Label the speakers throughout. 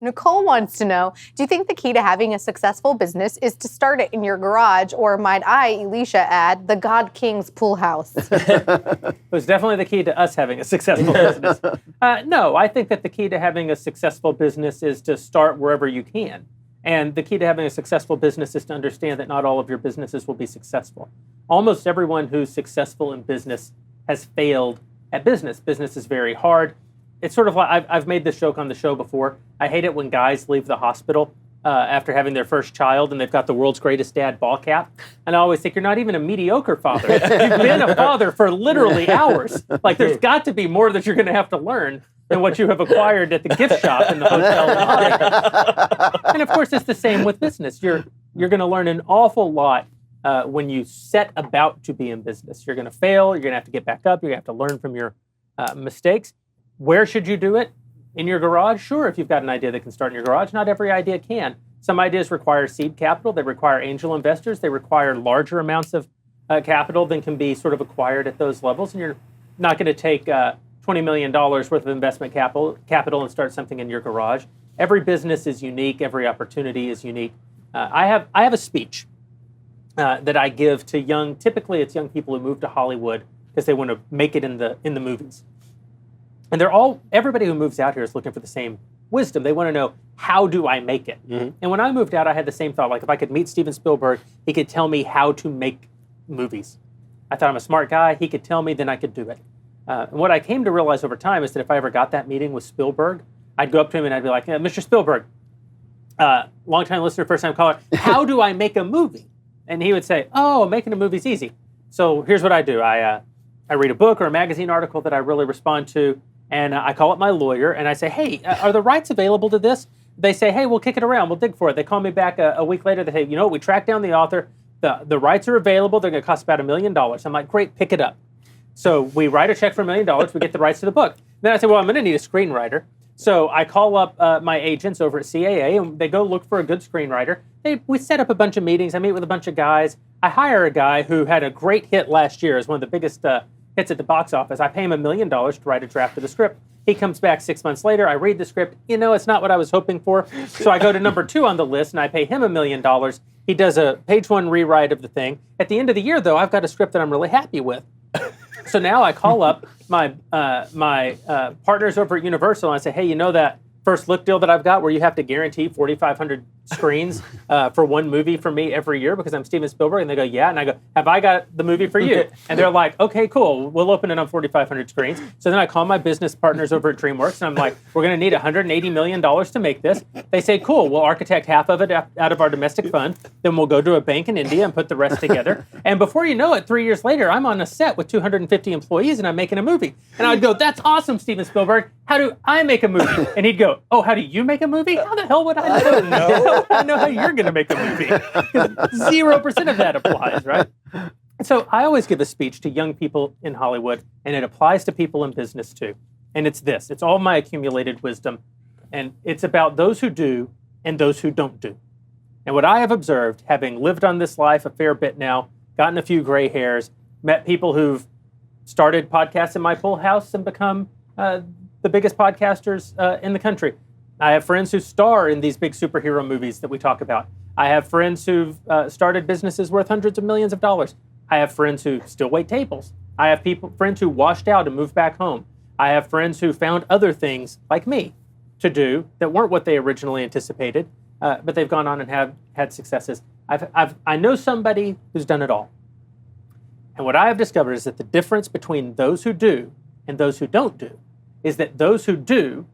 Speaker 1: Nicole wants to know, do you think the key to having a successful business is to start it in your garage, or might I, Elisha, add, the God King's pool house?
Speaker 2: It was definitely the key to us having a successful business. No, I think that the key to having a successful business is to start wherever you can. And the key to having a successful business is to understand that not all of your businesses will be successful. Almost everyone who's successful in business has failed at business. Business is very hard. It's sort of like, I've made this joke on the show before. I hate it when guys leave the hospital after having their first child and they've got the world's greatest dad ball cap. And I always think, you're not even a mediocre father. You've been a father for literally hours. Like, there's got to be more that you're going to have to learn than what you have acquired at the gift shop in the hotel. And of course, it's the same with business. You're going to learn an awful lot when you set about to be in business. You're going to fail. You're going to have to get back up. You're going to have to learn from your mistakes. Where should you do it? In your garage? Sure, if you've got an idea that can start in your garage. Not every idea can. Some ideas require seed capital. They require angel investors. They require larger amounts of capital than can be sort of acquired at those levels. And you're not going to take $20 million worth of investment capital and start something in your garage. Every business is unique. Every opportunity is unique. I have a speech that I give to typically it's young people who move to Hollywood because they want to make it in the movies. And everybody who moves out here is looking for the same wisdom. They want to know, how do I make it? Mm-hmm. And when I moved out, I had the same thought. Like, if I could meet Steven Spielberg, he could tell me how to make movies. I thought, I'm a smart guy. He could tell me, then I could do it. And what I came to realize over time is that if I ever got that meeting with Spielberg, I'd go up to him and I'd be like, Mr. Spielberg, long-time listener, first-time caller, how do I make a movie? And he would say, making a movie's easy. So here's what I do. I read a book or a magazine article that I really respond to, and I call up my lawyer, and I say, hey, are the rights available to this? They say, hey, we'll kick it around. We'll dig for it. They call me back a week later. They say, you know what? We tracked down the author. The rights are available. They're going to cost about $1 million. I'm like, great, pick it up. So we write a check for $1 million. We get the rights to the book. Then I say, well, I'm going to need a screenwriter. So I call up my agents over at CAA, and they go look for a good screenwriter. We set up a bunch of meetings. I meet with a bunch of guys. I hire a guy who had a great hit last year as one of the biggest hits at the box office. I pay him $1 million to write a draft of the script. He comes back 6 months later. I read the script. It's not what I was hoping for. So I go to number 2 on the list, and I pay him $1 million. He does a page 1 rewrite of the thing. At the end of the year, though, I've got a script that I'm really happy with. So now I call up my partners over at Universal, and I say, hey, you know that first look deal that I've got where you have to guarantee 4,500 screens for one movie for me every year because I'm Steven Spielberg? And they go, yeah. And I go, have I got the movie for you? And they're like, okay, cool. We'll open it on 4,500 screens. So then I call my business partners over at DreamWorks, and I'm like, we're going to need $180 million to make this. They say, cool, we'll architect half of it out of our domestic fund. Then we'll go to a bank in India and put the rest together. And before you know it, 3 years later, I'm on a set with 250 employees, and I'm making a movie. And I'd go, that's awesome, Steven Spielberg. How do I make a movie? And he'd go, oh, how do you make a movie? How the hell would I know? I know how you're going to make a movie. 0% of that applies, right? So I always give a speech to young people in Hollywood, and it applies to people in business too. And it's this. It's all my accumulated wisdom. And it's about those who do and those who don't do. And what I have observed, having lived on this life a fair bit now, gotten a few gray hairs, met people who've started podcasts in my pool house and become the biggest podcasters in the country. I have friends who star in these big superhero movies that we talk about. I have friends who've started businesses worth hundreds of millions of dollars. I have friends who still wait tables. I have friends who washed out and moved back home. I have friends who found other things, like me, to do that weren't what they originally anticipated, but they've gone on and have had successes. I know somebody who's done it all. And what I have discovered is that the difference between those who do and those who don't do is that those who do,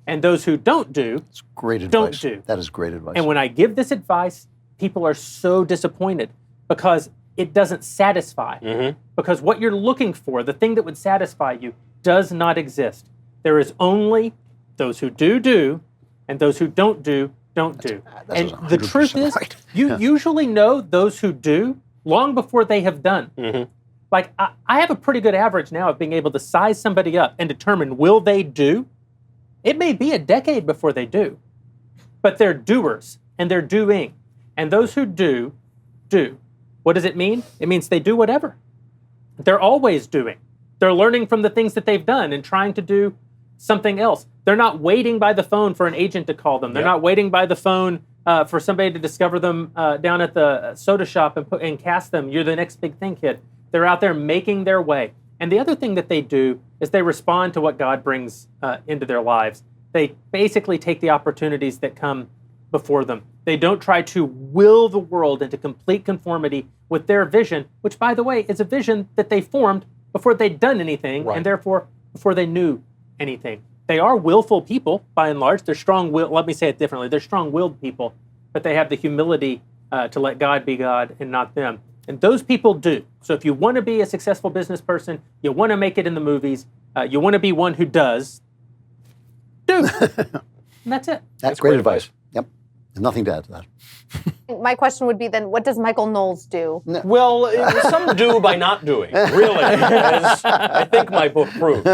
Speaker 2: and those who don't do,
Speaker 3: That's great advice.
Speaker 2: don't do.
Speaker 3: That is great advice.
Speaker 2: And when I give this advice, people are so disappointed because it doesn't satisfy. Mm-hmm. Because what you're looking for, the thing that would satisfy you, does not exist. There is only those who do, and those who don't do.
Speaker 3: That's
Speaker 2: And the truth is,
Speaker 3: right.
Speaker 2: you usually know those who do long before they have done. Mm-hmm. Like, I have a pretty good average now of being able to size somebody up and determine, will they do? It may be a decade before they do. But they're doers, and they're doing. And those who do. What does it mean? It means they do whatever. They're always doing. They're learning from the things that they've done and trying to do something else. They're not waiting by the phone for an agent to call them. They're not waiting by the phone for somebody to discover them down at the soda shop and cast them. You're the next big thing, kid. They're out there making their way. And the other thing that they do is they respond to what God brings into their lives. They basically take the opportunities that come before them. They don't try to will the world into complete conformity with their vision, which, by the way, is a vision that they formed before they'd done anything, and therefore before they knew anything. They are willful people, by and large. They're strong-willed. Let me say it differently. They're strong-willed people, but they have the humility to let God be God and not them. And those people do. So if you want to be a successful business person, you want to make it in the movies, you want to be one who does, do. And that's it.
Speaker 3: That's great advice. Yep. And nothing to add to that.
Speaker 1: My question would be then, what does Michael Knowles do?
Speaker 4: Well, some do by not doing, really, as I think my book proves.